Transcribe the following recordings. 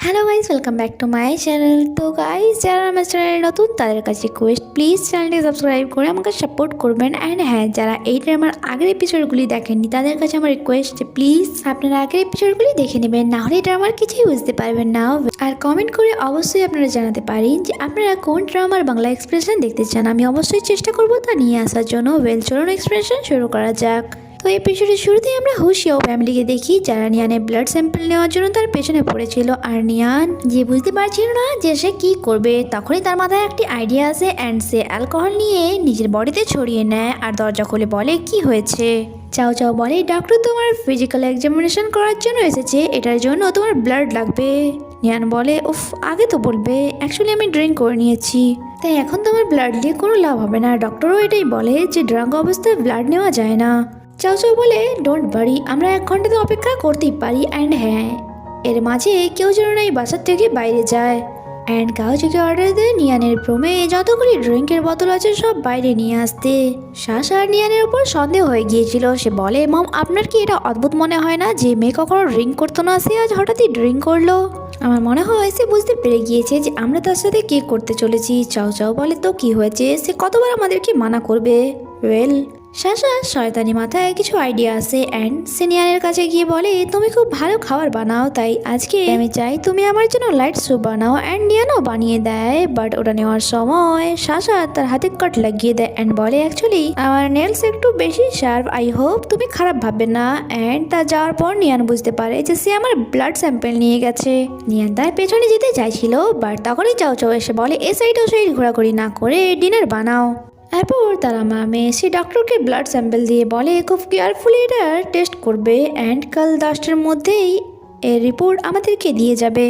Hello guys, welcome back to my channel. তো guys, যারা আমার চ্যানেলে নতুন তাদের কাছে রিকোয়েস্ট, প্লিজ চ্যানেলটি সাবস্ক্রাইব করে আমাকে সাপোর্ট করবেন। অ্যান্ড হ্যাঁ, যারা এই ড্রামার আগের এপিসোডগুলি দেখেননি তাদের কাছে আমার রিকোয়েস্ট যে প্লিজ আপনারা আগের এপিসোডগুলি দেখে নেবেন, না হলে ড্রামার কিছুই বুঝতে পারবেন না। আর কমেন্ট করে অবশ্যই আপনারা জানাতে পারেন যে আপনারা কোন ড্রামার বাংলা এক্সপ্রেশন দেখতে চান। আমি অবশ্যই চেষ্টা করবো তা নিয়ে আসার জন্য। চলুন এক্সপ্রেশন শুরু করা যাক। তো এপিসোডের শুরুতেই আমরা হুশিয়াও ফ্যামিলিকে দেখি, যারা নিয়ানের ব্লাড স্যাম্পল নেওয়ার জন্য তার পেছনে পড়েছিল। আর নিয়ান যে বুঝতে পারছিল না যে সে কি করবে, তখনই তার মাথায় একটি আইডিয়া আসে অ্যান্ড সে অ্যালকোহল নিয়ে নিজের বডিতে ছড়িয়ে নেয় আর দরজা খুলে বলে কি হয়েছে। চাও চাও বলে, ডক্টর তোমার ফিজিক্যাল এক্সামিনেশন করার জন্য এসেছে, এটার জন্য তোমার ব্লাড লাগবে। নিয়ান বলে, উফ আগে তো বলবে, অ্যাকচুয়ালি আমি ড্রিঙ্ক করে নিয়েছি, তাই এখন তোমার ব্লাড দিয়ে কোনো লাভ হবে না। ডক্টরও এটাই বলে যে ড্রাঙ্ক অবস্থায় ব্লাড নেওয়া যায় না। চাও চাও বলে, ডোন্ট ওয়ারি, আমরা 1 ঘন্টা তো অপেক্ষা করতেই পারি। অ্যান্ড হ্যাঁ, এর মাঝে কেউ যেন না এই বাসার থেকে বাইরে যায়। অ্যান্ড কাউজিকে অর্ডার দেয় নিয়ানের রুমে যতগুলি ড্রিঙ্কের বোতল আছে সব বাইরে নিয়ে আসতে। শাসা আর নিয়ানের উপর সন্দেহ হয়ে গিয়েছিল। সে বলে, মম আপনার কি এটা অদ্ভুত মনে হয় না যে মেয়ে কখনো ড্রিঙ্ক করতো না, সে আজ হঠাৎই ড্রিঙ্ক করলো? আমার মনে হয় সে বুঝতে পেরে গিয়েছে যে আমরা তার সাথে কি করতে চলেছি। চাও চাও বলে, তো কি হয়েছে, সে কতবার আমাদেরকে মানা করবে? ওয়েল, শাসা শয়তানি মাথায় কিছু আইডিয়া আছে অ্যান্ড সিনিয়রের কাছে গিয়ে বলে, তুমি খুব ভালো খাবার বানাও, তাই আজকে আমি চাই তুমি আমার জন্য লাইট স্যুপ বানাও। অ্যান্ড নিয়ানও বানিয়ে দেয়, বাট ওটা নেওয়ার সময় শাসা তার হাতে কাট লাগিয়ে দেয় অ্যান্ড বলে, অ্যাকচুয়ালি আমার নেলস একটু বেশি শার্প, আই হোপ তুমি খারাপ ভাববে না। অ্যান্ড তা যাওয়ার পর নিয়ান বুঝতে পারে যে সে আমার ব্লাড স্যাম্পল নিয়ে গেছে। নিয়ান তার পেছনে যেতে চাইছিল, বাট তখনই চাও চাও এসে বলে, এ সাইড ও সাইড ঘোরাঘুরি না করে ডিনার বানাও। এরপর তারা মামে সে ডক্টরকে ব্লাড স্যাম্পল দিয়ে বলে খুব কেয়ারফুলি এটা টেস্ট করবে অ্যান্ড কাল 10টার মধ্যেই এর রিপোর্ট আমাদেরকে দিয়ে যাবে।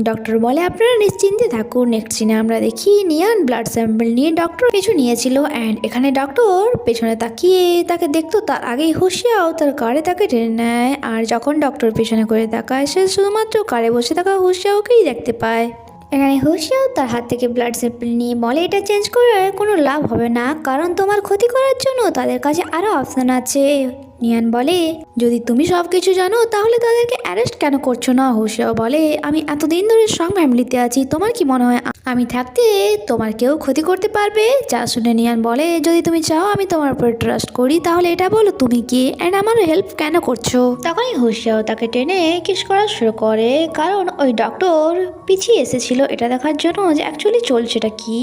ডক্টর বলে, আপনারা নিশ্চিন্তে থাকুন। নেক্সট সিনে আমরা দেখি নিয়ান ব্লাড স্যাম্পল নিয়ে ডক্টর পিছু নিয়েছিল অ্যান্ড এখানে ডক্টর পেছনে তাকিয়ে তাকে দেখতো, তার আগেই হুশিয়াও তার কারে তাকে টেনে নেয়। আর যখন ডক্টর পেছনে করে তাকায়, সে শুধুমাত্র কারে বসে থাকা হুশিয়াওকেই দেখতে পায়। এখানে হুশিয়াও তার হাত থেকে ব্লাড স্যাম্পল নিয়ে বলে, এটা চেঞ্জ করে কোনো লাভ হবে না, কারণ তোমার ক্ষতি করার জন্য তাদের কাছে আরও অপশন আছে। নিয়ান বলে, যদি তুমি সব কিছু জানো তাহলে তাদেরকে অ্যারেস্ট কেন করছো না? হুশিয়াও বলে, আমি এতদিন ধরে স্ট্রং ফ্যামিলিতে আছি, তোমার কি মনে হয় আমি থাকতে তোমার কেউ ক্ষতি করতে পারবে? যা শুনে নিয়ান বলে, যদি তুমি চাও আমি তোমার উপর ট্রাস্ট করি, তাহলে এটা বলো তুমি কি অ্যান্ড আমার হেল্প কেন করছো? তখনই হুশিয়াও তাকে টেনে কিস করা শুরু করে, কারণ ওই ডক্টর পিছিয়ে এসেছিল এটা দেখার জন্য যে অ্যাকচুয়ালি চলছেটা কি।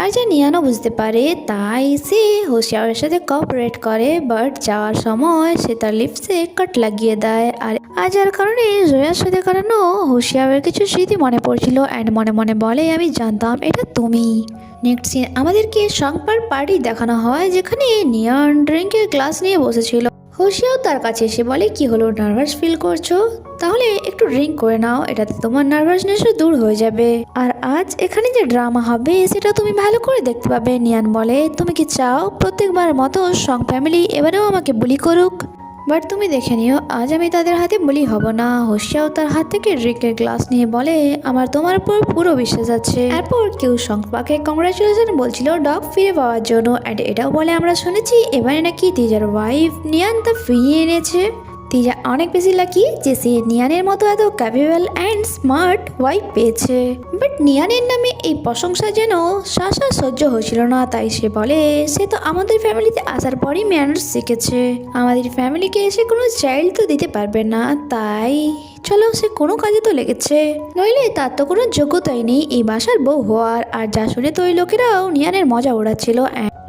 আর যা নিয়ানও বুঝতে পারে, তাই সে হুশিয়ারের সাথে কোঅপারেট করে, বাট যাওয়ার সময় সে তার লিপসে কাট লাগিয়ে দেয়। আর যার কারণে জয়ার সাথে কাটানো হুশিয়ারের কিছু স্মৃতি মনে পড়ছিল অ্যান্ড মনে মনে বলে, আমি জানতাম এটা তুমি। নেক্সট সিন আমাদেরকে সংপার পার্টি দেখানো হয়, যেখানে নিয়ান ড্রিঙ্কের গ্লাস নিয়ে বসেছিল। হুশিয়াও তার কাছে এসে বলে, কি হলো, নার্ভাস ফিল করছো? তাহলে একটু ড্রিঙ্ক করে নাও, এটাতে তোমার নার্ভাসনেসও দূর হয়ে যাবে। আর আজ এখানে যে ড্রামা হবে সেটা তুমি ভালো করে দেখতে পাবে। নিয়ান বলে, তুমি কি চাও প্রত্যেকবার মতো সং ফ্যামিলি এবারেও আমাকে বুলি করুক? বাট তুমি দেখে নিও, আজ আমি তাদের হাতে বলি হব না। হুশিয়াও তার হাত থেকে ড্রিঙ্কের গ্লাস নিয়ে বলে, আমার তোমার উপর পুরো বিশ্বাস আছে। এরপর কেউ সংপাকে কংগ্রাচুলেশন বলছিল ডগ ফিরে পাওয়ার জন্য অ্যান্ড এটাও বলে, আমরা শুনেছি এবারে নাকি তিজার ওয়াইফ নিয়ান তা ফিরিয়ে এনেছে। তিজা অনেক বেশি লাকি যে সে নিয়ানের মতো এত ক্যাপেবল অ্যান্ড স্মার্ট ওয়াইফ পেয়েছে। বাট নিয়ানের নামে এই প্রশংসা যেন শাসা সহ্য হয়েছিল না, তাই সে বলে, সে তো আমাদের ফ্যামিলিতে আসার পরই ম্যানার্স শিখেছে, আমাদের ফ্যামিলিকে এসে কোনো চাইল্ড তো দিতে পারবে না, তাই চলো সে কোনো কাজে তো লেগেছে, নইলে তার তো কোনো যোগ্যতাই নেই এই বাসার বউ হওয়ার। আর যা শুনে তো ওই লোকেরাও নিয়ানের মজা ওড়াচ্ছিল,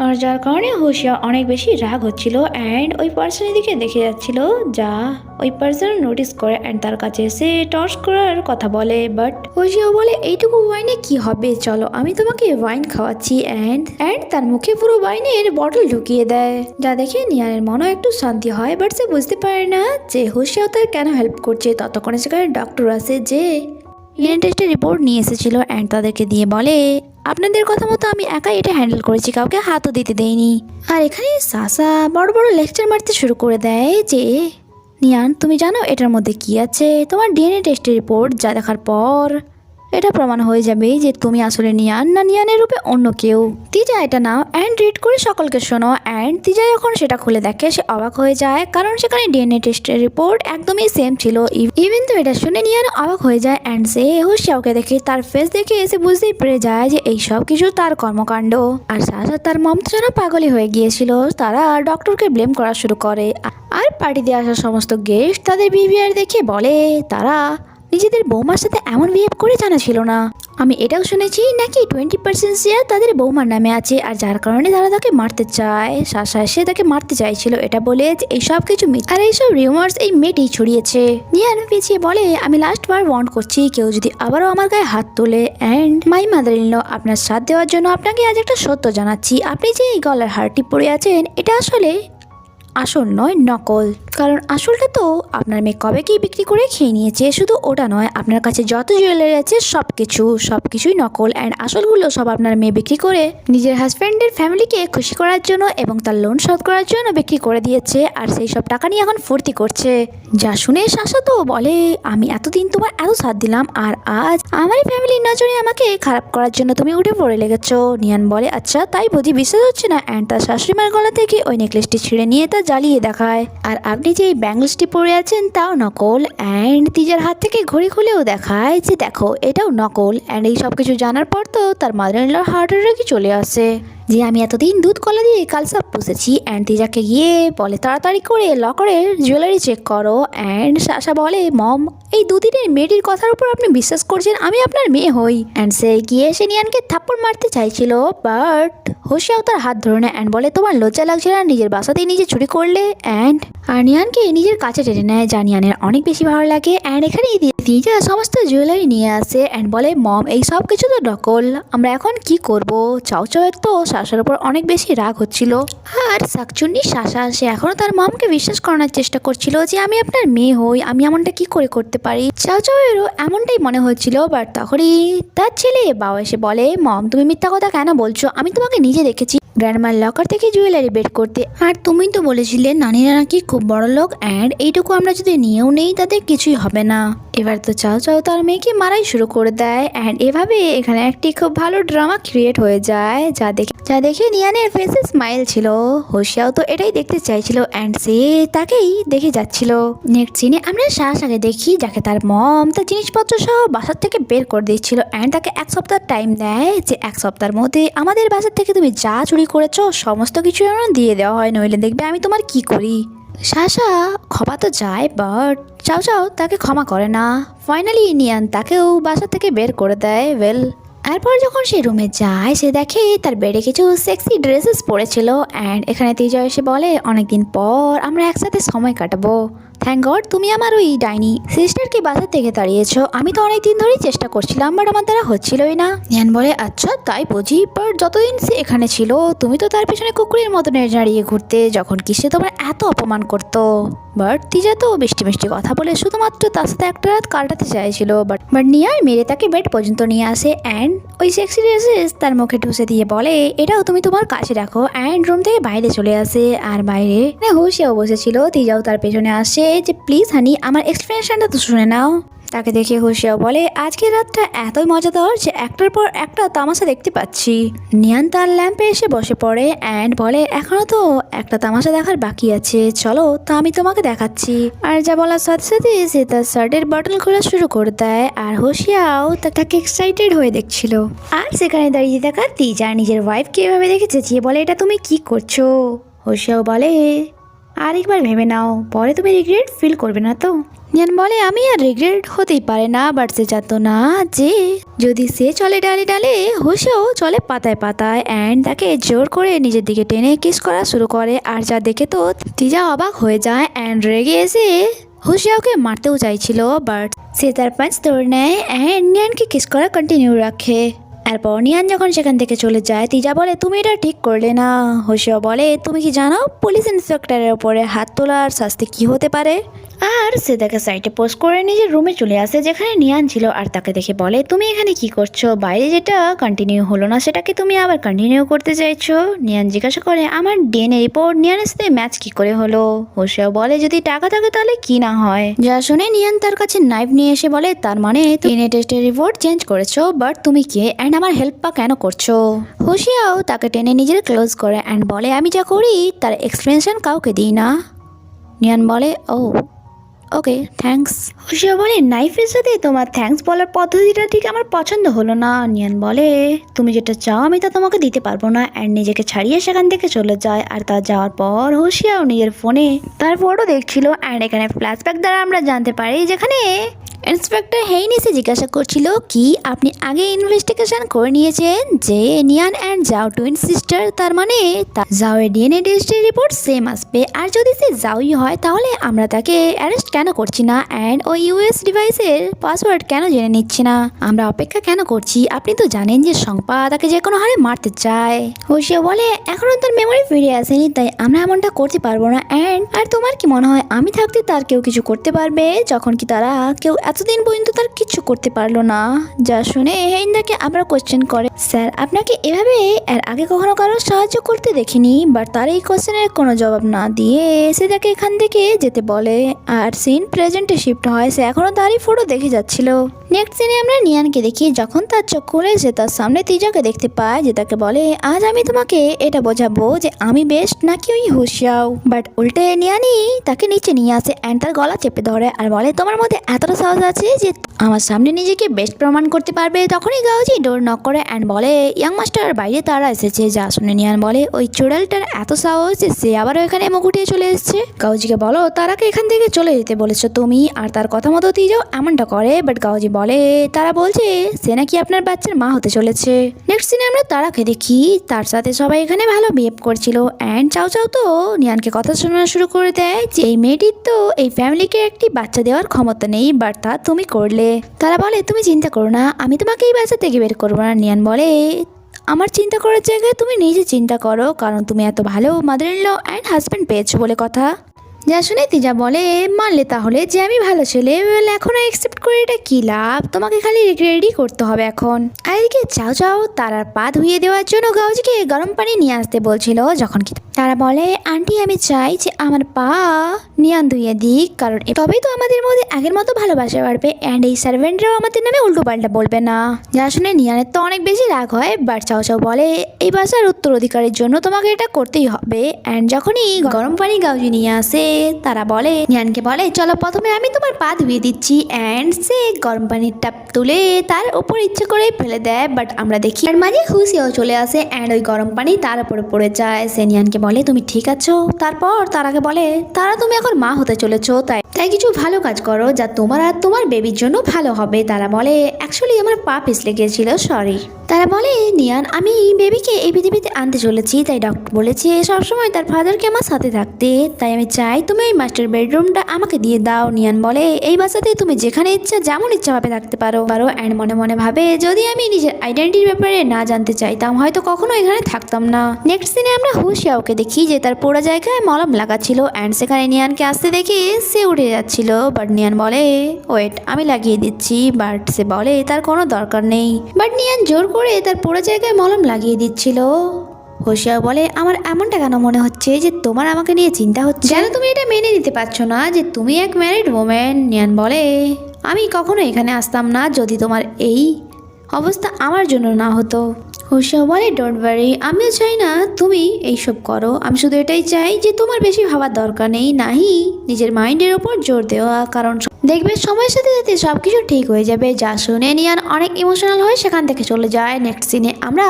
আর যার কারণে হুশিয়া অনেক বেশি রাগ হচ্ছিল অ্যান্ড ওই পার্সনের দিকে দেখে যাচ্ছিল, যা ওই পার্সন নোটিস করে অ্যান্ড তার কাছে এসে টর্চ করার কথা বলে। বাট হুশিয়াও বলে, এইটুকু ওয়াইনে কি হবে, চলো আমি তোমাকে ওয়াইন খাওয়াচ্ছি অ্যান্ড তার মুখে পুরো ওয়াইনের বটল ঢুকিয়ে দেয়, যা দেখে নিয়ানের মনও একটু শান্তি হয়। বাট সে বুঝতে পারে না যে হুশিয়াও তার কেন হেল্প করছে। ততক্ষণে সেখানে ডক্টর আসে যে ইউনিট টেস্টের রিপোর্ট নিয়ে এসেছিল অ্যান্ড তাদেরকে দিয়ে বলে, আপনাদের কথা মতো আমি একাই এটা হ্যান্ডেল করেছি, কাউকে হাতও দিতে দেয়নি। আর এখানে সাসা বড় বড় লেকচার মারতে শুরু করে দেয় যে, নিয়ান তুমি জানো এটার মধ্যে কি আছে? তোমার ডিএনএ টেস্টের রিপোর্ট যা দেখার পর এটা প্রমাণ হয়ে যাবে যে তুমি আসলে নিয়ান না নিয়ানের রূপে অন্য কেউ। তিজা এটা নাও অ্যান্ড রিড করে সকলকে শোনো। অ্যান্ড তিজা যখন সেটা খুলে দেখে সে অবাক হয়ে যায়, কারণ সেখানে ডিএনএ টেস্টের রিপোর্ট একদমই সেম ছিল। ইভেন তো এটা শুনে নিয়ান অবাক হয়ে যায় অ্যান্ড সে হুশিয়াওকে দেখে তার ফেস দেখে এসে বুঝতেই পেরে যায় যে এই সব কিছু তার কর্মকাণ্ড। আর সাথে তার মম তো যেন পাগলই হয়ে গিয়েছিল। তারা ডক্টরকে ব্লেম করা শুরু করে আর পার্টিতে আসা সমস্ত গেস্ট তাদের বিহেভিয়ার দেখে বলে তারা নিজেদের বৌমার সাথে এমন বিহেভ করে জানা ছিল না। আমি এটাও শুনেছি নাকি 20% শেয়ার তাদের বৌমার নামে আছে, আর যার কারণে তারা তাকে মারতে চায়। সাশা এসে তাকে মারতে চাইছিল এটা বলে যে এইসব কিছু আর এইসব রিউমার্স এই মেয়েটি ছড়িয়েছে। নিয়ান পিছিয়ে বলে আমি লাস্ট বার ওয়ার্ন করছি, কেউ যদি আবারও আমার গায়ে হাত তোলে। And my mother in law, আপনার সাথ দেওয়ার জন্য আপনাকে আজ একটা সত্য জানাচ্ছি। আপনি যে এই গলার হারটি পরে আছেন এটা আসলে আসল নয়, নকল। কারণ আসলটা তো আপনার মেয়ে কবে কি বিক্রি করে খেয়ে নিয়েছে। শুধু ওটা নয়, আপনার কাছে যত জুয়েলারি আছে সবকিছুই নকল। অ্যান্ড আসলগুলো সব আপনার মেয়ে বিক্রি করে নিজের হাজব্যান্ডের ফ্যামিলিকে খুশি করার জন্য এবং তার লোন শোধ করার জন্য বিক্রি করে দিয়েছে। আর সেই সব টাকা নিয়ে এখন ফুর্তি করছে। যা শুনে শাসা তো বলে আমি এতদিন তোমার এত সাথ দিলাম, আর আজ আমার ফ্যামিলির নজরে আমাকে খারাপ করার জন্য তুমি উঠে পড়ে লেগেছো। নিয়ান বলে আচ্ছা তাই বুঝি, বিশ্বাস হচ্ছে না। অ্যান্ড তার শাশুড়িমার গলা থেকে ওই নেকলেসটি ছিঁড়ে নিয়ে তা জ্বালিয়ে দেখায়। আর আপনি যে এই ব্যাঙ্গলসটি পরে আছেন তাও নকল। অ্যান্ড তিজার হাত থেকে ঘড়ি খুলেও দেখায় যে দেখো এটাও নকল। অ্যান্ড এই সব কিছু জানার পর তো তার মাদার ইন লর হার্ট অ্যাটাকই চলে আসে যে আমি এতদিন দুধ কলা দিয়ে কালসাপ পুষেছি। অ্যান্ড তিজাকে গিয়ে বলে তাড়াতাড়ি করে লকারের জুয়েলারি চেক করো। অ্যান্ড সাশা বলে মম এই দুদিনের মেয়েটির কথার উপর আপনি বিশ্বাস করছেন আমি আপনার মেয়ে হই। অ্যান্ড সে গিয়ে সে নিয়ানকে থাপ্পড় মারতে চাইছিল, বাট হোশিয়াও তার হাত ধরে নেয় অ্যান্ড বলে তোমার লজ্জা লাগছে না নিজের বাসাতেই নিজে চুরি করলে। অ্যান্ড আর নিয়ানকে নিজের কাছে টেনে নেয়, যা নিয়ানের অনেক বেশি ভালো লাগে। অ্যান্ড এখানে তিজা সমস্ত জুয়েলারি নিয়ে আসে অ্যান্ড বলে মম এই সব কিছু তো নকল, আমরা এখন কি করব। চাও তো শাসার উপর অনেক বেশি রাগ হচ্ছিল। আর শাকচুন্নি শাসা সে এখনো তার মমকে বিশ্বাস করানোর চেষ্টা করছিল যে আমি আপনার মেয়ে হই, আমি এমনটা কি করে করতে পারি। চাওয়েরও এমনটাই মনে হচ্ছিল। বাট তখনই তার ছেলে বাবা এসে বলে মম তুমি মিথ্যা কথা কেন বলছো, আমি তোমাকে নিজে দেখেছি গ্র্যান্ডমার লকার থেকে জুয়েলারি বের করতে। আর তুমি তো বলেছিলে নানিরা নাকি খুব বড় লোক, অ্যান্ড এইটুকু আমরা যদি নিয়েও নেই তাদের কিছুই হবে না। এবার তো চাও তার মেয়েকে মারাই শুরু করে দেয়। অ্যান্ড এভাবে এখানে একটি খুব ভালো ড্রামা ক্রিয়েট হয়ে যায়, যা দেখে নিয়ানের ফেসে স্মাইল ছিল। হোশিয়াও তো এটাই দেখতে চাইছিল অ্যান্ড সে তাকেই দেখে যাচ্ছিল। নেক্সট সিনে আমরা শাসাকে দেখি যাকে তার মম তার জিনিসপত্র সহ বাসার থেকে বের করে দিচ্ছিল। অ্যান্ড তাকে 1 সপ্তাহ টাইম দেয় যে 1 সপ্তাহের মধ্যে আমাদের বাসার থেকে তুমি যা চুরি করেছো সমস্ত কিছু আমার দিয়ে দেওয়া হয়, নইলে দেখবে আমি তোমার কি করি। শাসা ক্ষমা তো যায়, বাট চাও তাকে ক্ষমা করে না। ফাইনালি নিয়ান তাকেও বাসা থেকে বের করে দেয়। এরপর যখন সে রুমে যায় সে দেখে তার বেডে কিছু সেক্সি ড্রেসেস পরেছিল। অ্যান্ড এখানে তিজা এসে বলে অনেকদিন পর আমরা একসাথে সময় কাটাবো, থ্যাংক গড তুমি আমার ওই ডাইনি সিস্টারকে বাসা থেকে তাড়িয়েছো। আমি তো অনেকদিন ধরেই চেষ্টা করছিলাম বাট আমার দ্বারা হচ্ছিলই না। নিয়ান বলে আচ্ছা তাই বুঝি, বাট যতদিন সে এখানে ছিল তুমি তো তার পেছনে কুকুরের মতো দাঁড়িয়ে ঘুরতে, যখন কি সে তোমার এত অপমান করতো। বাট তিজা তো মিষ্টি কথা বলে শুধুমাত্র তার সাথে একটা রাত কাটাতে চাইছিল। বাট নিয়ার মেরে তাকে বেড পর্যন্ত নিয়ে আসে অ্যান্ড ওই সেক্সি ড্রেসেস তার মুখে ঠুসে দিয়ে বলে এটাও তুমি তোমার কাছে রাখো। অ্যান্ড রুম থেকে বাইরে চলে আসে। আর বাইরে হোশিয়াও বসেছিল, তিজাও তার পেছনে আসে যে প্লিজ হানি আমার এক্সপ্লেনেশনটা তো শুনে নাও। তাকে দেখে হোশিয়াও বলে আজকের রাতটা এতই মজাদার যে একটার পর একটা তামাশা দেখতে পাচ্ছি। নিয়ান তার ল্যাম্পে এসে বসে পড়ে অ্যান্ড বলে এখনো তো একটা তামাশা দেখার বাকি আছে, চলো তা আমি তোমাকে দেখাচ্ছি। আর যা বলার সাথে সাথে সে তার শার্টের বাটন খোলা শুরু করে দেয়। আর হোশিয়াও তাকে এক্সাইটেড হয়ে দেখছিল। আর সেখানে দাঁড়িয়ে থাকা তিজা নিজের ওয়াইফকে এভাবে দেখে চেঁচিয়ে বলে এটা তুমি কি করছো। হোশিয়াও বলে আরেকবার ভেবে নাও, পরে তুমি রিগ্রেট ফিল করবে না তো। নিয়ান বলে আমি আর রিগ্রেট হতেই পারে না, বাট সে জানতো না যে যদি সে চলে ডালে হোশিয়াও চলে পাতায়। অ্যান্ড তাকে জোর করে নিজের দিকে টেনে কিস করা শুরু করে। আর যা দেখে তো তিজা অবাক হয়ে যায় অ্যান্ড রেগে এসে হোশিয়াওকে মারতেও চাইছিল, বাট সে তার পাঁচ দৌড় নেয় অ্যান্ড নিয়ানকে কিস করা কন্টিনিউ রাখে। এরপর নিয়ান যখন সেখান থেকে চলে যায় তিজা বলে তুমি এটা ঠিক করলে না। হোশিয়াও বলে তুমি কি জানো পুলিশ ইন্সপেক্টরের ওপরে হাত তোলার শাস্তি কি হতে পারে। আর সে তাকে সাইটে পোস্ট করে নিজের রুমে চলে আসে যেখানে নিয়ান ছিল আর তাকে দেখে বলে, তুমি এখানে কি করছো? বাইরে যেটা কন্টিনিউ হলো না সেটাকে তুমি আবার কন্টিনিউ করতে চাইছো? নিয়ান জিজ্ঞাসা করে, আমার ডিএনএ রিপোর্ট নিয়ানের সাথে ম্যাচ কি করে হলো? হোসিয়াও বলে, যদি টাকা থাকে তাহলে কি না হয়। যা শুনে নিয়ান তার কাছে নাইফ নিয়ে এসে বলে, তার মানে ডিএনএ টেস্টের রিপোর্ট চেঞ্জ করেছো, বাট তুমি কে অ্যান্ড আমার হেল্প বা কেন করছো? হোসিয়াও তাকে টেনে নিজের ক্লোজ করে অ্যান্ড বলে, আমি যা করি তার এক্সপ্লেনেশন কাউকে দিই না। নিয়ান বলে, ও ওকে থ্যাঙ্কস। হোসিয়া বলে, নাইফের সাথে তোমার থ্যাঙ্কস বলার পদ্ধতিটা ঠিক আমার পছন্দ হলো না। নিয়ান বলে, তুমি যেটা চাও আমি তা তোমাকে দিতে পারবো না, অ্যান্ড নিজেকে ছাড়িয়ে সেখান থেকে চলে যায়। আর তার যাওয়ার পর হোসিয়াও নিজের ফোনে তার ফটো দেখছিল অ্যান্ড এখানে ফ্ল্যাশব্যাক দ্বারা আমরা জানতে পারি যেখানে ইন্সপেক্টর হেইনিসে জিজ্ঞাসা করছিল কি আপনি আগে ইনভেস্টিগেশন করে নিয়েছেন যে নিয়ান অ্যান্ড জাও টুইন সিস্টার, তার মানে জাওয়ের ডিএনএ টেস্টের রিপোর্ট সেম আসবে, আর যদি সে জাওই হয় তাহলে আমরা তাকে অ্যারেস্ট কেন করছি না অ্যান্ড ওই ইউএস ডিভাইসের পাসওয়ার্ড কেন জেনে নিচ্ছি না? আমরা অপেক্ষা কেন করছি? আপনি তো জানেন যে সংপা তাকে যে কোনো হারে মারতে চায়। হোসিয়া বলে, এখনো তার মেমোরি ফিরে আসেনি তাই আমরা এমনটা করতে পারবো না। অ্যান্ড আর তোমার কি মনে হয় আমি থাকতে তার কেউ কিছু করতে পারবে, যখন কি তারা কেউ এতদিন পর্যন্ত তার কিছু করতে পারলো না? যা শুনে হেইন্দাকে আবার কোশ্চেন করে, স্যার আপনাকে এভাবে এর আগে কখনো কারো সাহায্য করতে দেখিনি। বাট তার এই কোশ্চেনের কোনো জবাব না দিয়ে সে তাকে এখান থেকে যেতে বলে আর সিন প্রেজেন্টে শিফট হয়। সে এখনো তারই ফটো দেখে যাচ্ছিল। নেক্সট সিনে আমরা নিয়ানকে দেখি যখন তার চোখ খুলে সে তার সামনে তিজাকে দেখতে পায়, যে তাকে বলে, আজ আমি তোমাকে এটা বোঝাবো যে আমি বেস্ট নাকি ওই হোসিয়াও। বাট উল্টে নিয়ানি তাকে নিচে নিয়ে আসে অ্যান্ড তার গলা চেপে ধরে আর বলে, তোমার মধ্যে এতটা সাহস আছে যে আমার সামনে নিজেকে বেস্ট প্রমাণ করতে পারবে? তখনই গাউজি ডোর নক করে অ্যান্ড বলে, ইয়াং মাস্টার বাইরে তারা এসেছে। যা শুনে নিয়ান বলে, ওই চোড়ালটার এত সাহস যে সে আবারও এখানে মুখ উঠিয়ে চলে এসেছে। গাউজিকে বলো, তারাকে এখান থেকে চলে যেতে বলেছো তুমি। আর তার কথা মতো তিজাও এমনটা করে। বাট গাউজি বলে, তারা বলছে সে নাকি আপনার বাচ্চার মা হতে চলেছে। নেক্সট সিনে আমরা তারাকে দেখি তার সাথে সবাই এখানে ভালো বিহেভ করছিল অ্যান্ড চাও চাও তো নিয়ানকে কথা শোনা শুরু করে দেয় যে এই মেয়েটির তো এই ফ্যামিলিকে একটি বাচ্চা দেওয়ার ক্ষমতা নেই, বাট তা তুমি করলে। তারা বলে, তুমি চিন্তা করো না, আমি তোমাকে এই বাচ্চা থেকে বের করবো না। নিয়ান বলে, আমার চিন্তা করার জায়গায় তুমি নিজে চিন্তা করো, কারণ তুমি এত ভালো mother in law and husband পেয়েছো বলে কথা। যা শুনে তিজা বলে, মানলে তাহলে যে আমি ভালো ছেলে, এখন অ্যাকসেপ্ট করে এটা কি লাভ? তোমাকে খালি রেডি করতে হবে এখন। আর এদিকে চাও চাও তারার পা ধুইয়ে দেওয়ার জন্য গাউজিকে গরম পানি নিয়ে আসতে বলছিল, যখন কি তারা বলে, আন্টি আমি চাই যে আমার পা নিয়ান ধুইয়ে দিক, কারণ তবেই তো আমাদের মধ্যে আগের মতো ভালোবাসা বাড়বে অ্যান্ড এই সার্ভেন্টরাও আমাদের নামে উল্টো পাল্টা বলবে না। যা শুনে নিয়ানের তো অনেক বেশি রাগ হয়। বাট চাও চাও বলে, এই বাসার উত্তরাধিকারের জন্য তোমাকে এটা করতেই হবে। অ্যান্ড যখনই গরম পানি গাউজি নিয়ে আসে তারা বলে, নিয়ানকে বলে, চলো প্রথমে আমি তোমার পা ধুয়ে দিচ্ছি। অ্যান্ড সে গরম পানির ট্যাপ তুলে তার উপর ইচ্ছে করে ফেলে দেয়। বাট আমরা দেখি আর মাঝে হুসিয়াও চলে আসে অ্যান্ড ওই গরম পানি তার উপরে পড়ে যায়। সে নিয়ানকে বলে, তুমি ঠিক আছো? তারপর তারাকে বলে, তারা তুমি এখন মা হতে চলেছো, তাই কিছু ভালো কাজ করো যা তোমার আর তোমার বেবির জন্য ভালো হবে। তারা বলে, অ্যাকচুয়ালি আমার পা পিছলে গিয়েছিল, সরি। তারা বলে, নিয়ান আমি বেবিকে এই পৃথিবীতে আনতে চলেছি, তাই ডক্টর বলেছে সবসময় তার ফাদারকে আমার সাথে থাকতে, তাই আমি চাই তুমি ওই মাস্টার বেডরুমটা আমাকে দিয়ে দাও। নিয়ান বলে, এই বাসাতে তুমি যেখানে ইচ্ছা যেমন ইচ্ছা ভাবে থাকতে পারো। অ্যান্ড মনে মনে ভাবে, যদি আমি নিজের আইডেন্টিটির ব্যাপারে না জানতে চাইতাম হয়তো কখনো এখানে থাকতাম না। নেক্সট দিনে আমরা হুশিয়াওকে দেখি যে তার পুরো জায়গায় মলম লাগাচ্ছিল অ্যান্ড সেখানে নিয়ানকে আসতে দেখে সে উঠে যাচ্ছিল। বাট নিয়ান বলে, ওয়েট আমি লাগিয়ে দিচ্ছি। বাট সে বলে তার কোনো দরকার নেই। বাট নিয়ান জোর করে তার পুরো জায়গায় মলম লাগিয়ে দিচ্ছিল। হোসিয়া বলে, আমার এমনটা কেন মনে হচ্ছে যে তোমার আমাকে নিয়ে চিন্তা হচ্ছে, যেন তুমি এটা মেনে নিতে পারছো না যে তুমি এক ম্যারিড ওম্যান। নিয়ান বলে, আমি কখনো এখানে আসতাম না যদি তোমার এই অবস্থা আমার জন্য না হতো। হোসিয়া বলে, ডোন্ট ওয়ারি, আমিও চাই না তুমি এইসব করো। আমি শুধু এটাই চাই যে তোমার বেশি ভাবার দরকার নেই, নাহি নিজের মাইন্ডের ওপর জোর দেওয়া, কারণ দেখবে সময়ের সাথে সাথে সব কিছু ঠিক হয়ে যাবে। যা শুনে নিয়ান অনেক ইমোশনাল হয়ে সেখান থেকে চলে যায়। নেক্সট সিনে আমরা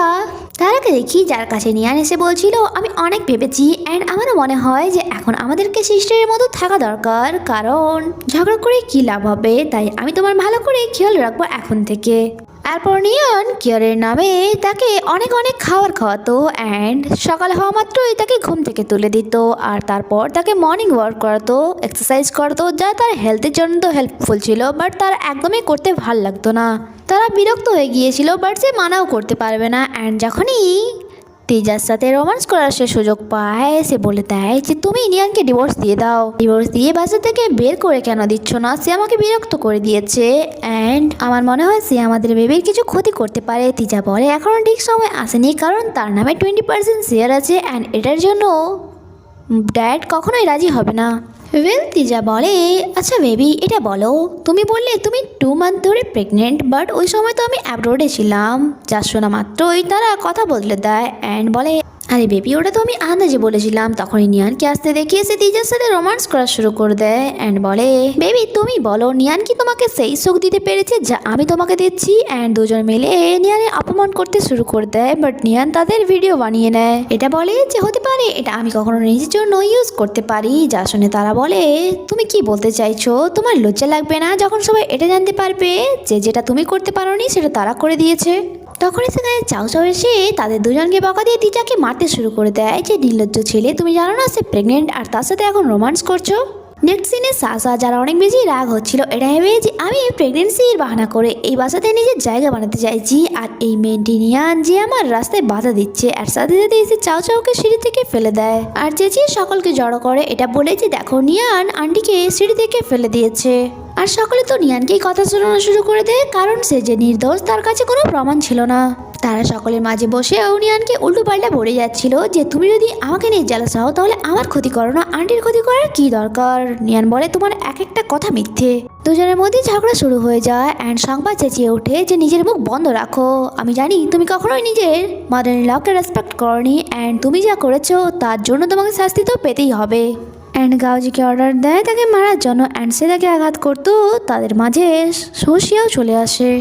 তারাকে দেখি যার কাছে নিয়ান এসে বলছিল, আমি অনেক ভেবেছি অ্যান্ড আমারও মনে হয় যে এখন আমাদেরকে সিস্টারের মতো থাকা দরকার, কারণ ঝগড়া করে কি লাভ হবে, তাই আমি তোমার ভালো করে খেয়াল রাখবো এখন থেকে। এরপর নিয়ান কিয়ারের নামে তাকে অনেক অনেক খাবার খাওয়াতো অ্যান্ড সকাল হওয়া মাত্রই তাকে ঘুম থেকে তুলে দিত। আর তারপর তাকে মর্নিং ওয়াক করাতো, এক্সারসাইজ করতো, যা তার হেলথের জন্য তো হেল্পফুল ছিল, বাট তার একদমই করতে ভাল লাগতো না। তারা বিরক্ত হয়ে গিয়েছিল, বাট সে মানাও করতে পারবে না। অ্যান্ড যখনই তেজার সাথে রোমান্স করার সে সুযোগ পায়। সে বলে দেয় যে তুমি নিয়ানকে ডিভোর্স দিয়ে দাও, ডিভোর্স দিয়ে বাসা থেকে বের করে কেন দিচ্ছ না, সে আমাকে বিরক্ত করে দিয়েছে অ্যান্ড আমার মনে হয় সে আমাদের বেবির কিছু ক্ষতি করতে পারে। তিজা বলে এখনো ঠিক সময় আসেনি, কারণ তার নামে 20% শেয়ার আছে অ্যান্ড এটার জন্য ড্যাড কখনোই রাজি হবে না। তিজা বলে আচ্ছা বেবি এটা বলো, তুমি বললে তুমি 2 মান্থ ধরে প্রেগনেন্ট, বাট ওই সময় তো আমি অ্যাব্রোডে ছিলাম। যা শোনা মাত্রই তারা কথা বদলে দেয় অ্যান্ড বলে আরে বেবি ওটা তো আমি আন্দাজে বলেছিলাম। তখনই নিয়ানকে আসতে দেখে সে তিজার সাথে রোমান্স করা শুরু করে দেয় অ্যান্ড বলে বেবি তুমি বলো নিয়ান কি তোমাকে সেই সুখ দিতে পেরেছে যা আমি তোমাকে দিচ্ছি। অ্যান্ড দুজন মিলে নিয়ানের অপমান করতে শুরু করে দেয়, বাট নিয়ান তাদের ভিডিও বানিয়ে নেয়। এটা বলে যে হতে পারে এটা আমি কখনো নিজের জন্য ইউজ করতে পারি। যা শুনে তারা বলে তুমি কি বলতে চাইছো, তোমার লজ্জা লাগবে না যখন সবাই এটা জানতে পারবে যে যেটা তুমি করতে পারোনি সেটা তারা করে দিয়েছে। তখনই সেখানে চাও চাও এসে তাদের দুজনকে বকা দিয়ে তিজাকে মারতে শুরু করে দেয় যে নির্লজ্জ ছেলে, তুমি জানো না সে প্রেগনেন্ট আর তার সাথে এখন রোমান্স করছো। নেক্সট সিনে সাসা যারা অনেক বেশি রাগ হচ্ছিল এটা ভেবে যে আমি প্রেগনেন্সির বাহানা করে এই বাসাতে নিজের জায়গা বানাতে চাইছি, আর এই মেয়েটি নিয়ান যে আমার রাস্তায় বাধা দিচ্ছে, আর সাথে সাথে এসে চাও চাওকে সিঁড়ি থেকে ফেলে দেয় আর চেঁচিয়ে সকলকে জড়ো করে এটা বলে যে দেখো নিয়ান আন্টিকে সিঁড়ি থেকে ফেলে দিয়েছে। আর সকলে তো নিয়ানকেই কথা শোনানো শুরু করে দেয়, কারণ সে যে নির্দোষ তার কাছে কোনো প্রমাণ ছিল না। তারা সকলের মাঝে বসে নিয়ানকে উল্টো পাল্টা বলে যাচ্ছিল যে তুমি যদি আমাকে নিয়ে জেলাস হও তাহলে আমার ক্ষতি করো না, আন্টির ক্ষতি করার কি দরকার। নিয়ান বলে তোমার এক একটা কথা মিথ্যে। দুজনের মধ্যে ঝগড়া শুরু হয়ে যায় অ্যান্ড সংবাদ চেঁচিয়ে ওঠে যে নিজের মুখ বন্ধ রাখো, আমি জানি তুমি কখনোই নিজের মাদার ইন লকে রেসপেক্ট করনি অ্যান্ড তুমি যা করেছো তার জন্য তোমাকে শাস্তি তো পেতেই হবে। অ্যান্ড গাওজিকে অর্ডার দেয় তাকে মারার জন্য অ্যান্ড সে তাকে আঘাত করতো। তাদের মাঝে সোশিয়াও চলে আসে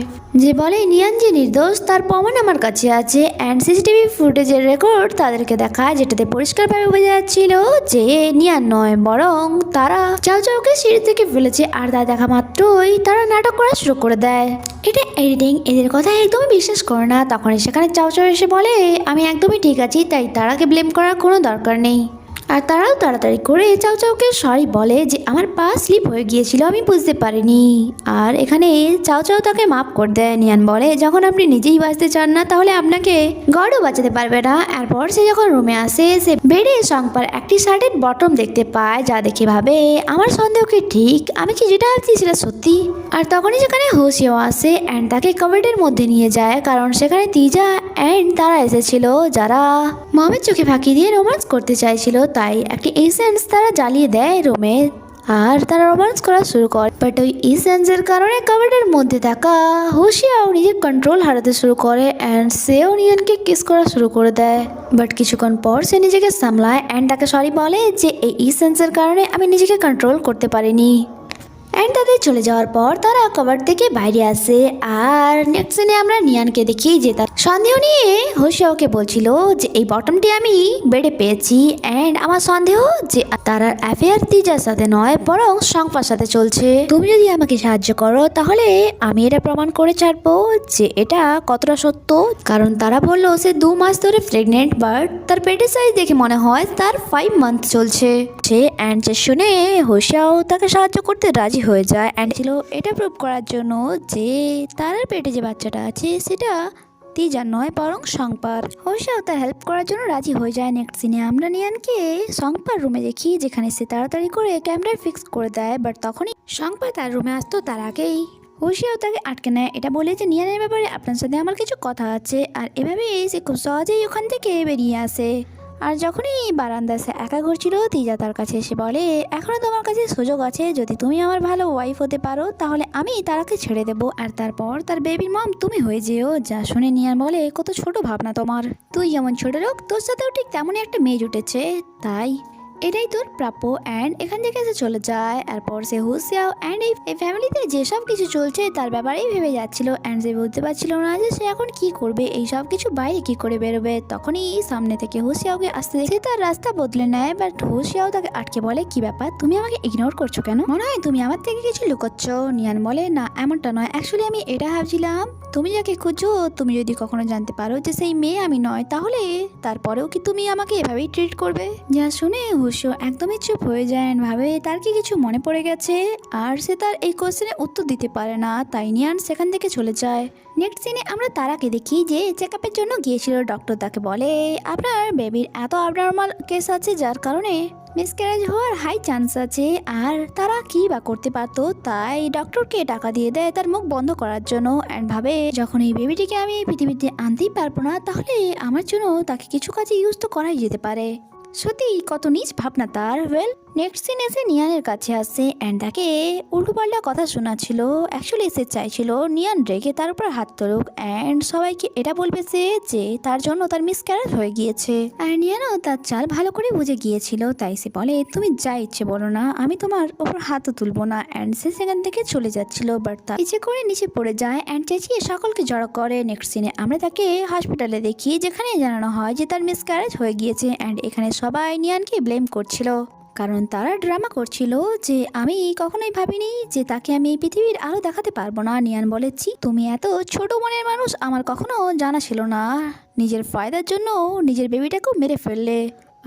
যে বলে নিয়ান যে নির্দোষ তার প্রমাণ আমার কাছে আছে অ্যান্ড সিসিটিভি ফুটেজের রেকর্ড তাদেরকে দেখায় যেটাতে পরিষ্কারভাবে বোঝা যাচ্ছিল যে নিয়ান নয় বরং তারা চাও চাওকে সিঁড়ি থেকে ফেলেছে। আর তা দেখা মাত্রই তারা নাটক করা শুরু করে দেয়। এটা এডিটিং, এদের কথা একদমই বিশ্বাস করে না। তখনই সেখানে চাও চাও এসে বলে আমি একদমই ঠিক আছি, তাই তারাকে ব্লেম করার কোনো দরকার নেই। আর তারাও তাড়াতাড়ি করে চাও চাওকে সরি বলে যে আমার পা স্লিপ হয়ে গিয়েছিল, আমি বুঝতে পারিনি। আর এখানে চাও চাও তাকে মাফ করে দেয়। নিয়ান বলে যখন আপনি নিজেই বাঁচতে চান না তাহলে আপনাকে গডও বাঁচাতে পারবে না। এরপর সে যখন রুমে আসে সে বেডে সংপার একটি শার্টের বটম দেখতে পায়, যা দেখে ভাবে আমার সন্দেহ কি ঠিক, আমি কি যেটা ভাবছি সেটা সত্যি। আর তখনই সেখানে হোসিও আসে অ্যান্ড তাকে কভার্ডের মধ্যে নিয়ে যায়, কারণ সেখানে তিজা অ্যান্ড তারা এসেছিল যারা মমের চোখে ফাঁকি দিয়ে রোমান্স করতে চাইছিল। তাই একটি এসেন্স তারা জ্বালিয়ে দেয় রুমে আর তারা রোমান্স করা শুরু করে। বাট ওই এসেন্সের কারণে কাবার্ডের মধ্যে থাকা হোশিয়াও নিজের কন্ট্রোল হারাতে শুরু করে অ্যান্ড সেও নিয়ানকে কিস করা শুরু করে দেয়। বাট কিছুক্ষণ পর সে নিজেকে সামলায় অ্যান্ড তাকে সরি বলে যে এই এসেন্সের কারণে আমি নিজেকে কন্ট্রোল করতে পারিনি। অ্যান্ড তাদের চলে যাওয়ার পর তারা কভার থেকে বাইরে আসে। আর নেক্সট সিনে আমরা নিয়ানকে দেখি যে তার সন্দেহ নিয়ে হোশিয়াওকে বলছিল যে এই বটমটি আমি বেডে পেয়েছি অ্যান্ড আমার সন্দেহ যে তার অ্যাফেয়ার তিজার সাথে নয় বরং সংপার সাথে চলছে। তুমি যদি আমাকে সাহায্য করো তাহলে আমি এটা প্রমাণ করে ছাড়বো যে এটা কতটা সত্য, কারণ তারা বললো সে 2 মাস ধরে প্রেগনেন্ট, বাট তার পেটের সাইজ দেখে মনে হয় তার 5 মান্থ চলছে। সে অ্যান্ড যে শুনে হোশিয়াও তাকে সাহায্য করতে রাজি হয়ে যায় অ্যান্ড ছিল এটা প্রুভ করার জন্য যে তার পেটে যে বাচ্চাটা আছে সেটা তিজা নয় বরং সংপার। হোশিয়াও তার হেল্প করার জন্য রাজি হয়ে যায়। নেক্সট সিনে আমরা নিয়ানকে সংপার রুমে দেখি যেখানে সে তাড়াতাড়ি করে ক্যামেরা ফিক্স করে দেয়, বাট তখনই সংপার তার রুমে আসতো তার আগেই হোশিয়াও তাকে আটকে নেয় এটা বলে যে নিয়ানের ব্যাপারে আপনার সাথে আমার কিছু কথা আছে। আর এভাবেই সে খুব সহজেই ওখান থেকে বেরিয়ে আসে। আর যখনই বারান্দায় সে একা ঘুরছিল তিজা তার কাছে এসে বলে এখনো তোমার কাছে সুযোগ আছে, যদি তুমি আমার ভালো ওয়াইফ হতে পারো তাহলে আমি তারাকে ছেড়ে দেবো আর তারপর তার বেবির মম তুমি হয়ে যেও। যা শুনে নিয়ান বলে কত ছোট ভাবনা তোমার, তুই যেমন ছোট লোক তোর সাথেও ঠিক তেমনই একটা মেয়ে জুটেছে, তাই এটাই তোর প্রাপ্য। অ্যান্ড এখান থেকে সে চলে যায়। এরপর সে হোশিয়াও অ্যান্ড এই ফ্যামিলিতে যেসব কিছু চলছে তার ব্যাপারেই ভেবে যাচ্ছিল অ্যান্ড সে বুঝতে পারছিল না যে সে এখন কি করবে, এই সব কিছু বাইরে কি করে বেরোবে। তখনই সামনে থেকে হোশিয়াওকে আসতে দেখে তার রাস্তা বদলে নেয়, বাট হোশিয়াও তাকে আটকে বলে কি ব্যাপার, তুমি আমাকে ইগনোর করছো কেন, মনে হয় তুমি আমার থেকে কিছু লুকোচ্ছ। নিয়ান বলে না এমনটা নয়, অ্যাকচুয়ালি আমি এটা ভাবছিলাম তুমি যাকে খুঁজো তুমি যদি কখনো জানতে পারো যে সেই মেয়ে আমি নয় তাহলে তারপরেও কি তুমি আমাকে এভাবেই ট্রিট করবে। যা শুনে হুশিও একদমই চুপ হয়ে যায় and ভাবে তার কি কিছু মনে পড়ে গেছে, আর সে তার এই কোশ্চেনের উত্তর দিতে পারে না, তাই নিয়ান সেখান থেকে চলে যায়। নেক্সট সিনে আমরা তারাকে দেখি যে চেকআপের জন্য গিয়েছিল। ডক্টর তাকে বলে আপনার বেবির এত অ্যাবনর্মাল কেস আছে যার কারণে মিসক্যারেজ হওয়ার হাই চান্স আছে। আর তারা কি বা করতে পারতো, তাই ডক্টরকে টাকা দিয়ে দেয় তার মুখ বন্ধ করার জন্য অ্যান্ড ভাবে যখন এই বেবিটিকে আমি পৃথিবীতে আনতেই পারবো না, তাহলে আমার জন্য তাকে কিছু কাজে ইউজ তো করাই যেতে পারে। সত্যি কত নিজ ভাবনা তার। ওয়েল নেক্সট সিন এসে নিয়ানের কাছে আসে অ্যান্ড তাকে উল্টোপাল্টা কথা শোনাচ্ছিল। অ্যাকচুয়ালি সে চাইছিল নিয়ান রেগে তার উপর হাত তুলুক অ্যান্ড সবাইকে এটা বলবে সে যে তার জন্য তার মিসক্যারেজ হয়ে গিয়েছে। আর নিয়ানও তার চাল ভালো করে বুঝে গিয়েছিল, তাই সে বলে তুমি যা ইচ্ছে বলো না, আমি তোমার ওপর হাতও তুলবো না। অ্যান্ড সে সেখান থেকে চলে যাচ্ছিল, বাট তার ইচ্ছে করে নিচে পড়ে যায় অ্যান্ড চেঁচিয়ে সকলকে জড়ো করে। নেক্সট সিনে আমরা তাকে হসপিটালে দেখি, যেখানে জানানো হয় যে তার মিসক্যারেজ হয়ে গিয়েছে অ্যান্ড এখানে সবাই নিয়ানকে ব্লেম করছিল, কারণ তারা ড্রামা করছিল যে আমি কখনোই ভাবিনি যে তাকে আমি এই পৃথিবীর আলো দেখাতে পারবো না। নিয়ান বলেছি তুমি এত ছোট মনের মানুষ আমার কখনো জানা ছিল না, নিজের ফায়দার জন্য নিজের বেবিটাকেও মেরে ফেললে।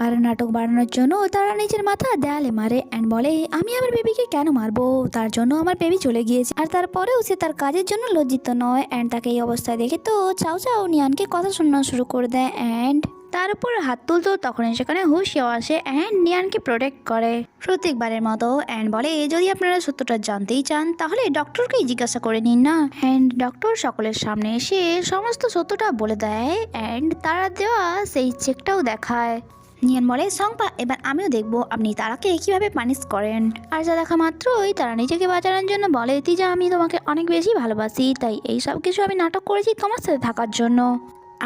আর নাটক বাড়ানোর জন্য তারা নিজের মাথা দেয়ালে মারে অ্যান্ড বলে আমি আমার বেবিকে কেন মারবো, তার জন্য আমার বেবি চলে গিয়েছে। আর তারপরেও সে তার কাজের জন্য লজ্জিত নয় অ্যান্ড তাকে এই অবস্থায় দেখে তো চাও চাও নিয়ানকে কথা শোনানো শুরু করে দেয় অ্যান্ড তার উপর হাত তুলতো। তখনই সেখানে হুশিয়াও আসে অ্যান্ড নিয়ানকে প্রোটেক্ট করে প্রত্যেকবারের মতো অ্যান্ড বলে যদি আপনারা সত্যটা জানতেই চান তাহলে ডক্টরকেই জিজ্ঞাসা করে নিন না। অ্যান্ড ডক্টর সকলের সামনে এসে সমস্ত সত্যটা বলে দেয় অ্যান্ড তারা দেওয়া সেই চেকটাও দেখায়। নিয়ান বলে সংপা এবার আমিও দেখবো আপনি তারাকে কিভাবে পানিশ করেন। আর যা দেখা মাত্রই তারা নিজেকে বাঁচানোর জন্য বলে তিজা আমি তোমাকে অনেক বেশি ভালোবাসি, তাই এই সব কিছু আমি নাটক করেছি তোমার সাথে থাকার জন্য।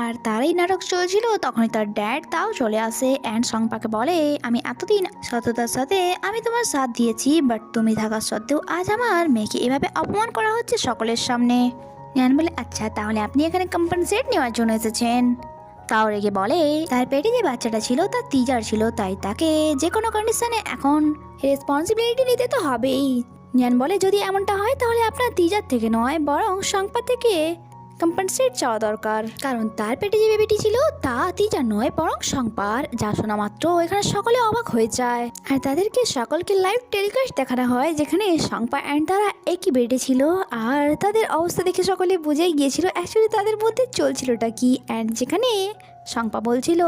আর তারই নাটক চলছিল তখনই তার ড্যাড তাও চলে আসে অ্যান্ড সংপাকে বলে আমি এতদিন সততার সাথে আমি তোমার সাথ দিয়েছি, বাট তুমি থাকার সত্ত্বেও আজ আমার মেয়েকে এভাবে অপমান করা হচ্ছে সকলের সামনে। নিয়ান বলে আচ্ছা তাহলে আপনি এখানে কম্পেনসেট নেওয়ার জন্য এসেছেন। তাও রেগে বলে তার পেটে যে বাচ্চাটা ছিল তার তিজার ছিল, তাই তাকে যে কোনো কন্ডিশনে এখন রেসপন্সিবিলিটি নিতে তো হবেই। নিয়ান বলে যদি এমনটা হয় তাহলে আপনার তিজার থেকে নয় বরং সংপা থেকে কম্পেনসেট চাওয়া দরকার, কারণ তার পেটে যে বেবিটি ছিল তা তিজা নয় বরং সংপার। যা শোনা মাত্র এখানে সকলে অবাক হয়ে যায় আর তাদেরকে সকলকে লাইভ টেলিকাস্ট দেখানো হয় যেখানে সংপা অ্যান্ড তারা একই বেডে ছিল। আর তাদের অবস্থা দেখে সকলে বুঝেই গিয়েছিল অ্যাকচুয়ালি তাদের মধ্যে চলছিলটা কি। অ্যান্ড যেখানে সংপা বলছিল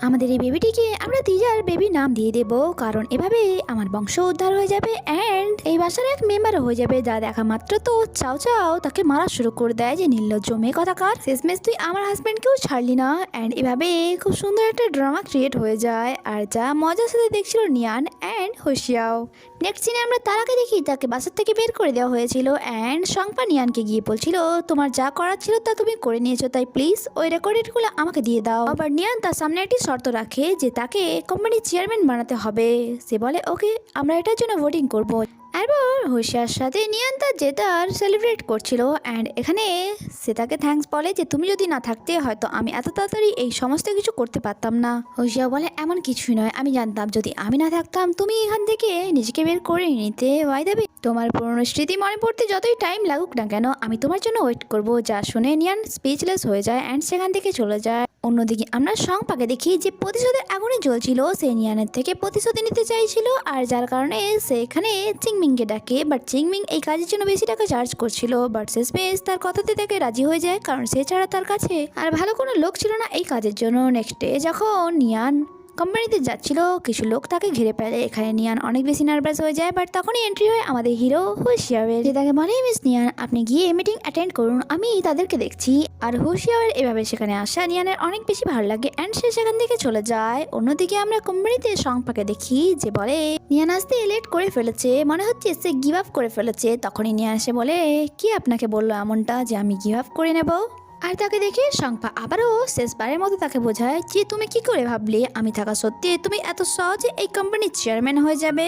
আমাদের এই বেবিটিকে আমরা তিজার বেবি নাম দিয়ে দেবো, কারণ এভাবে আমার বংশ উদ্ধার হয়ে যাবে অ্যান্ড এই বাসার এক মেম্বারও হয়ে যাবে। যা দেখা মাত্র তো চাও চাও তাকে মারা শুরু করে দেয় যে নির্লজ্জ মেয়ে কথাকার, শেষমেশ তুই আমার হাজব্যান্ডকেও ছাড়লি না। অ্যান্ড এভাবে খুব সুন্দর একটা ড্রামা ক্রিয়েট হয়ে যায় আর যা মজার সাথে দেখছিল নিয়ান অ্যান্ড হুশিয়াও। নেক্সট সিনে আমরা তারাকে দেখি তাকে বাসার থেকে বের করে দেওয়া হয়েছিল অ্যান্ড সংপা নিয়ানকে গিয়ে বলছিল তোমার যা করার ছিল তা তুমি করে নিয়েছো, তাই প্লিজ ওই রেকর্ডেডগুলো আমাকে দিয়ে দাও। আবার নিয়ান তার সামনে একটি শর্ত রাখে যে তাকে কোম্পানির চেয়ারম্যান বানাতে হবে। সে বলে ওকে আমরা এটার জন্য ভোটিং করবো। এরপর হুশিয়ার সাথে নিয়ান তার জেতার সেলিব্রেট করছিল অ্যান্ড এখানে সে তাকে থ্যাঙ্কস বলে যে তুমি যদি না থাকতে হয়তো আমি এত তাড়াতাড়ি এই সমস্ত কিছু করতে পারতাম না। হুশিয়া বলে এমন কিছুই নয়, আমি জানতাম যদি আমি না থাকতাম তুমি এখান থেকে নিজেকে বের করে নিতে। ওয়াই দেবে তোমার পুরনো স্মৃতি মনে পড়তে যতই টাইম লাগুক না কেন আমি তোমার জন্য ওয়েট করবো। যা শুনে নিয়ান স্পিচলেস হয়ে যায় অ্যান্ড সেখান থেকে চলে যায়। অন্যদিকে আমরা সংপাকে দেখি যে প্রতিশোধের আগুনে জ্বলছিল, সে নিয়ানের থেকে প্রতিশোধ নিতে চাইছিল আর যার কারণে সে এখানে চিংমিংকে ডাকে, বাট চিংমিং এই কাজের জন্য বেশি টাকা চার্জ করছিল। বাট শেষমেশ তার কথাতে তাকে রাজি হয়ে যায় কারণ সে ছাড়া তার কাছে আর ভালো কোনো লোক ছিল না এই কাজের জন্য। নেক্সট ডে যখন নিয়ান কোম্পানিতে যাচ্ছিল কিছু লোক তাকে ঘিরে ফেলে। এখানে নিয়ান অনেক বেশি নার্ভাস হয়ে যায়, বাট তখনই এন্ট্রি হয় আমাদের হিরো হুশিয়ারের, যে তাকে বলে মিস নিয়ান আপনি গিয়ে মিটিং অ্যাটেন্ড করুন, আমি তাদেরকে দেখছি। আর হুশিয়ারের এভাবে সেখানে আসা নিয়ানের অনেক বেশি ভালো লাগে অ্যান্ড সে সেখান থেকে চলে যায়। অন্যদিকে আমরা কোম্পানিতে সংপাকে দেখি যে বলে নিয়ান আসতে লেট করে ফেলেছে, মনে হচ্ছে সে গিভ আপ করে ফেলেছে। তখনই নিয়ান এসে বলে কি আপনাকে বললো এমনটা যে আমি গিভ আপ করে নেব। আর তাকে দেখে সংপা আবারও শেষবারের মতো তাকে বোঝায় যে তুমি কি করে ভাবলে আমি থাকা সত্যি তুমি এত সহজে এই কোম্পানির চেয়ারম্যান হয়ে যাবে।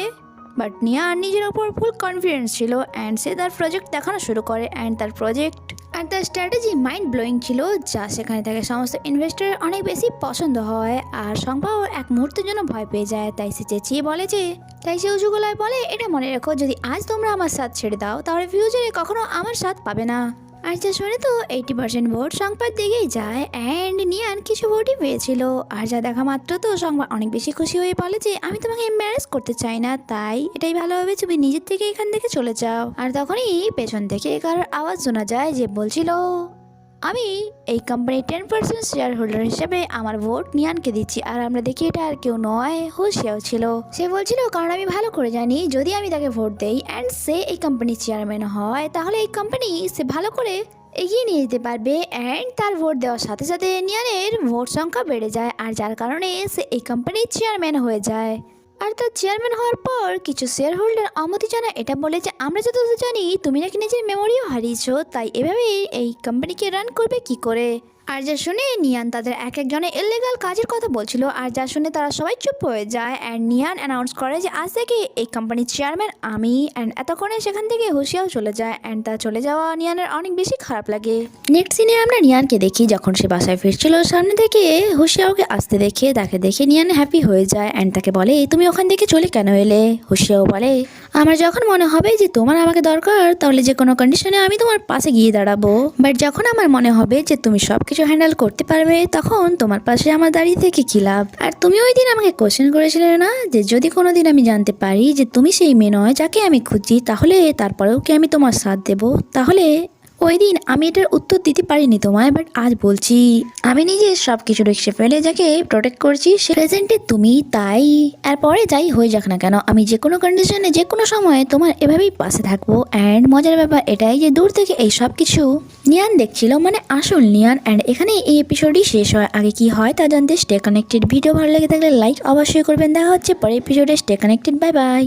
বাট নিয়ার নিজের ওপর ফুল কনফিডেন্স ছিল অ্যান্ড সে তার প্রজেক্ট দেখানো শুরু করে অ্যান্ড তার প্রজেক্ট আর তার স্ট্র্যাটেজি মাইন্ড ব্লোয়িং ছিল, যা সেখানে তাকে সমস্ত ইনভেস্টরের অনেক বেশি পছন্দ হয়। আর সংপাও এক মুহূর্তের জন্য ভয় পেয়ে যায়, তাই সে চেঁচিয়ে বলে যে তাই সে উঁচু গলায় বলে এটা মনে রেখো যদি আজ তোমরা আমার সাথ ছেড়ে দাও তাহলে ফিউচারে কখনো আমার সাথ পাবে না। আর যা শুনে তো 80% ভোট সংবাদ দিকেই যায় অ্যান্ড নিয়ান কিছু ভোটই পেয়েছিল। আর যা দেখা মাত্র তো সংবাদ অনেক বেশি খুশি হয়ে বলে যে আমি তোমাকে ম্যারেজ করতে চাই না, তাই এটাই ভালো হবে তুমি নিজের থেকে এখান থেকে চলে যাও। আর তখনই পেছন থেকে কারোর আওয়াজ শোনা যায় যে বলছিল আমি এই কোম্পানির 10% শেয়ার হোল্ডার হিসেবে আমার ভোট নিয়ানকে দিচ্ছি। আর আমরা দেখি এটা আর কেউ নয়, হুশিয়াও ছিল। সে বলছিল কারণ আমি ভালো করে জানি যদি আমি তাকে ভোট দেই অ্যান্ড সে এই কোম্পানির চেয়ারম্যান হয় তাহলে এই কোম্পানি সে ভালো করে এগিয়ে নিয়ে যেতে পারবে অ্যান্ড তার ভোট দেওয়ার সাথে সাথে নিয়ানের ভোট সংখ্যা বেড়ে যায় আর যার কারণে সে এই কোম্পানির চেয়ারম্যান হয়ে যায়। আর তার চেয়ারম্যান হওয়ার পর কিছু শেয়ার হোল্ডার আমতি জানা এটা বলে যে আমরা যতদূর জানি তুমি নাকি নিজের মেমোরিও হারিয়েছো, তাই এভাবেই এই কোম্পানিকে রান করবে কি করে। আর যা শুনে নিয়ান তাদের এক একজনের ইলিগাল কাজের কথা বলছিল আর যা শুনে তারা সবাই চুপ হয়ে যায় অ্যান্ড নিয়ান অ্যানাউন্স করে যে আজ থেকে এই কোম্পানির চেয়ারম্যান আমি। অ্যান্ড এতক্ষণে সেখান থেকে হুশিয়াও চলে যায় অ্যান্ড তার চলে যাওয়া নিয়ানের অনেক বেশি খারাপ লাগে। নেক্সট সিনে আমরা নিয়ানকে দেখি যখন সে বাসায় ফিরছিল সামনে থেকে হুশিয়াওকে আসতে দেখে তাকে দেখে নিয়ান হ্যাপি হয়ে যায় অ্যান্ড তাকে বলে তুমি ওখান থেকে চলে কেন এলে। হুশিয়াও বলে আমার যখন মনে হবে যে তোমার আমাকে দরকার তাহলে যে কোনো কন্ডিশনে আমি তোমার পাশে গিয়ে দাঁড়াবো, বাট যখন আমার মনে হবে যে তুমি সব কিছু হ্যান্ডেল করতে পারবে তখন তোমার পাশে আমার দাঁড়িয়ে থেকে কি লাভ। আর তুমি ওই দিন আমাকে কোশ্চেন করেছিলে না যে যদি কোনোদিন আমি জানতে পারি যে তুমি সেই মেয়ে নয় যাকে আমি খুঁজছি তাহলে তারপরেও কি আমি তোমার সাথ দেবো। তাহলে ওই দিন আমি এটার উত্তর দিতে পারিনি তোমায়, বাট আজ বলছি আমি নিজে সব কিছু রিস্কে ফেলে যাকে প্রোটেক্ট করছি সে প্রেজেন্টে তুমি। তাই এরপরে যাই হয়ে যাক না কেন আমি যে কোনো কন্ডিশনে যে কোনো সময় তোমার এভাবেই পাশে থাকবো। অ্যান্ড মজার ব্যাপার এটাই যে দূর থেকে এই সব কিছু নিয়ান দেখছিল, মানে আসল নিয়ান। অ্যান্ড এখানে এই এপিসোডই শেষ হয়, আগে কি হয় তা জানতে স্টে কানেক্টেড। ভিডিও ভালো লেগে থাকলে লাইক অবশ্যই করবেন। দেখা হচ্ছে পরের এপিসোডে। Stay connected, bye bye.